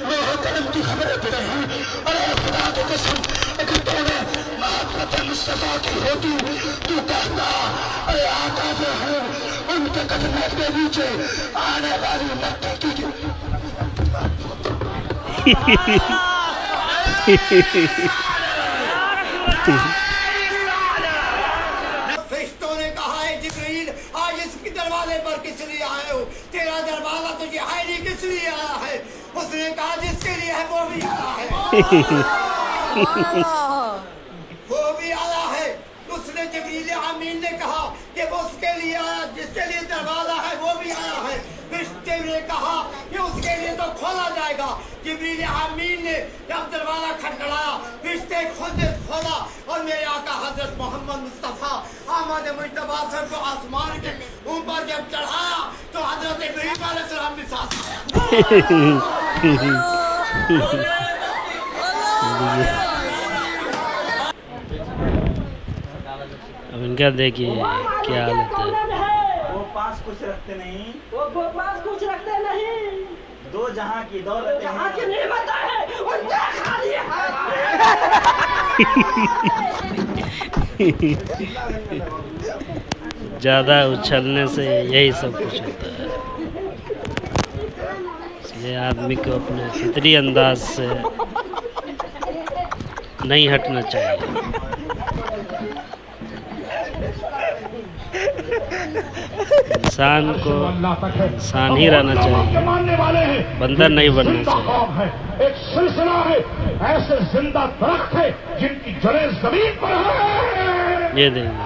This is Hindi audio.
मोहतरम की खबरें पड़े हैं। अरे खुदा की कसम, अगर तूने मोहब्बत मुस्तफा की होती तू कहता अरे आका जो है उनके कदमों के नीचे आने वाली मक्के की फरिश्तों ने कहा है जिब्रील आज इसके दरवाजे पर किस लिए आए हो? तेरा दरवाजा तुझे है नहीं, किस लिए आया है? उसने कहा जिसके लिए है वो भी आया है। वो भी आया है। उसने जिब्रील अमीन ने कहा कि वो उसके लिए आया जिसके लिए दरवाजा है वो भी आया है। फरिश्ते ने कहा कि उसके लिए तो खोला जाएगा। जिब्रील अमीन ने जब दरवाजा खटखटाया फरिश्ते खुद ने खोला और मेरे आका हजरत मोहम्मद मुस्तफा अहमद मुजतबा सर को आसमान के ऊपर जब चढ़ाया तो हजरत इब्राहीम अलैहिस्सलाम भी साथ आया। अब इनका देखिए क्या हालत है। वो पास कुछ रखते नहीं, वो पास कुछ रखते नहीं, दो जहां की दौलत जहां की नेमत है उनका खाली है। ज़्यादा उछलने से यही सब कुछ होता है, इसलिए आदमी को अपने फितरी अंदाज से नहीं हटना चाहिए। इंसान को इंसान ही रहना चाहिए, बंदर नहीं बनना चाहिए। एक सिलसिला है, ऐसे जिंदा दरख्त है जिनकी जड़ें जमीन पर है। ये देखिए